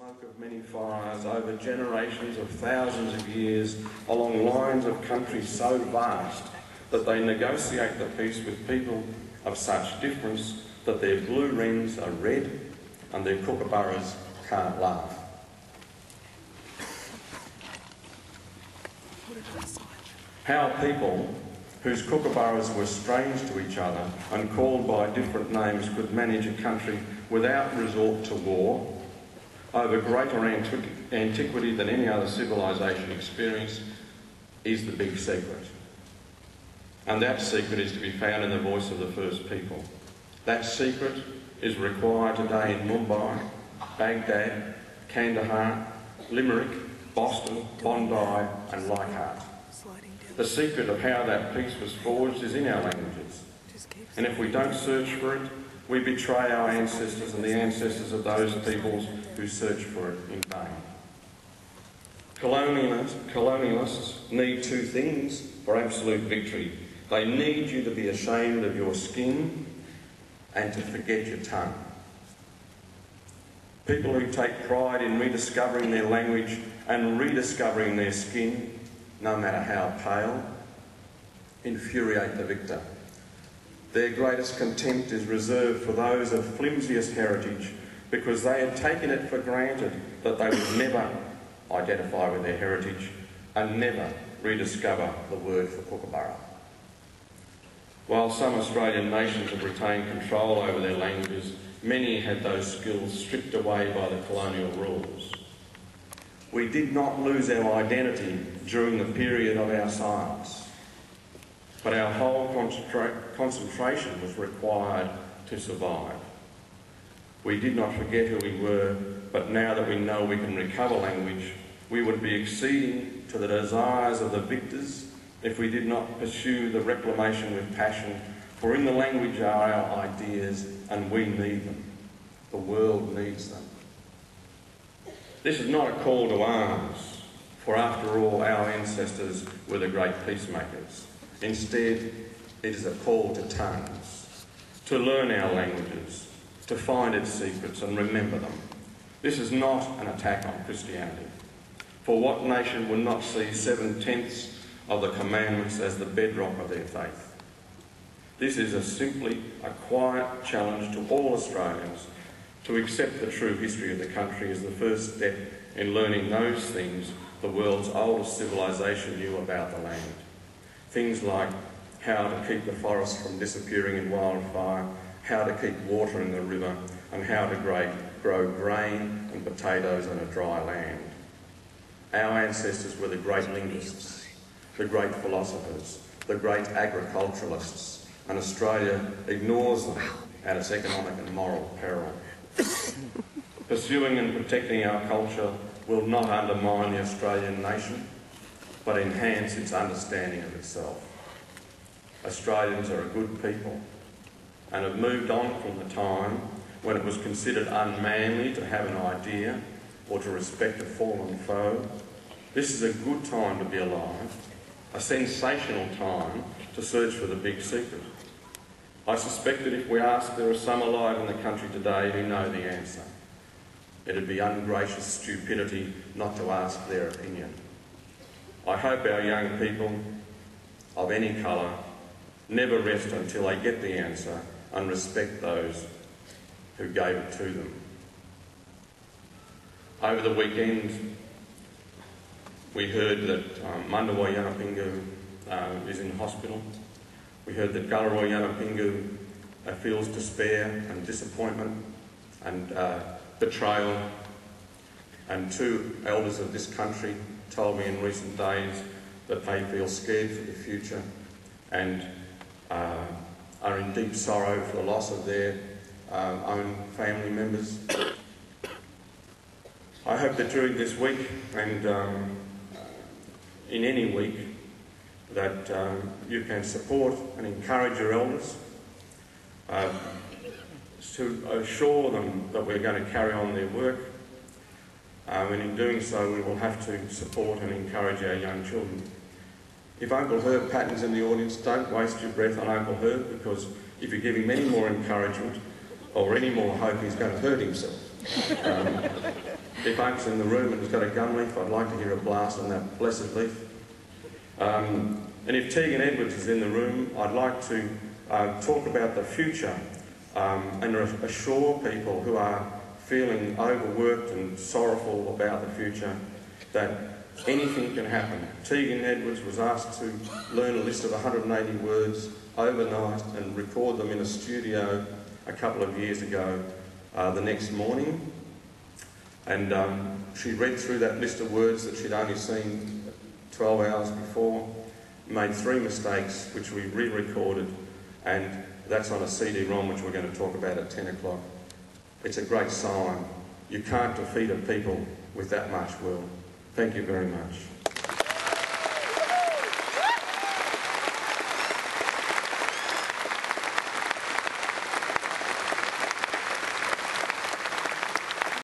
Smoke of many fires over generations of thousands of years along lines of country so vast that they negotiate the peace with people of such difference that their blue wrens are red and their kookaburras can't laugh. How people whose kookaburras were strange to each other and called by different names could manage a country without resort to war over greater antiquity than any other civilisation experienced is the big secret. And that secret is to be found in the voice of the first people. That secret is required today in Mumbai, Baghdad, Kandahar, Limerick, Boston, Bondi and Leichhardt. The secret of how that peace was forged is in our languages. And if we don't search for it, we betray our ancestors and the ancestors of those peoples who search for it in vain. Colonialists need two things for absolute victory. They need you to be ashamed of your skin and to forget your tongue. People who take pride in rediscovering their language and rediscovering their skin, no matter how pale, infuriate the victor. Their greatest contempt is reserved for those of flimsiest heritage because they had taken it for granted that they would never identify with their heritage and never rediscover the word for kookaburra. While some Australian nations have retained control over their languages, many had those skills stripped away by the colonial rules. We did not lose our identity during the period of our silence, but our whole concentration was required to survive. We did not forget who we were, but now that we know we can recover language, we would be acceding to the desires of the victors if we did not pursue the reclamation with passion, for in the language are our ideas and we need them. The world needs them. This is not a call to arms, for after all our ancestors were the great peacemakers. Instead, it is a call to tongues, to learn our languages, to find its secrets and remember them. This is not an attack on Christianity. For what nation would not see 7/10 of the commandments as the bedrock of their faith? This is simply a quiet challenge to all Australians to accept the true history of the country as the first step in learning those things the world's oldest civilisation knew about the land. Things like how to keep the forest from disappearing in wildfire, how to keep water in the river, and how to grow grain and potatoes on a dry land. Our ancestors were the great linguists, the great philosophers, the great agriculturalists, and Australia ignores them at its economic and moral peril. Pursuing and protecting our culture will not undermine the Australian nation, but enhance its understanding of itself. Australians are a good people and have moved on from the time when it was considered unmanly to have an idea or to respect a fallen foe. This is a good time to be alive, a sensational time to search for the big secret. I suspect that if we ask, there are some alive in the country today who know the answer. It'd be ungracious stupidity not to ask their opinion. I hope our young people of any colour never rest until they get the answer and respect those who gave it to them. Over the weekend, we heard that Mandawa Yanapingu is in hospital. We heard that Galarrwuy Yanapingu feels despair and disappointment and betrayal. And two elders of this country told me in recent days that they feel scared for the future and are in deep sorrow for the loss of their own family members. I hope that during this week and in any week that you can support and encourage your elders to assure them that we're going to carry on their work. And in doing so, we will have to support and encourage our young children. If Uncle Herb Patton's in the audience, don't waste your breath on Uncle Herb, because if you give him any more encouragement or any more hope, he's going to hurt himself. If Oak's in the room and has got a gum leaf, I'd like to hear a blast on that blessed leaf. And if Tegan Edwards is in the room, I'd like to talk about the future and assure people who are feeling overworked and sorrowful about the future that anything can happen. Tegan Edwards was asked to learn a list of 180 words overnight and record them in a studio a couple of years ago the next morning. And she read through that list of words that she'd only seen 12 hours before, made 3 mistakes, which we re-recorded, and that's on a CD-ROM, which we're going to talk about at 10 o'clock. It's a great sign. You can't defeat a people with that much will. Thank you very much.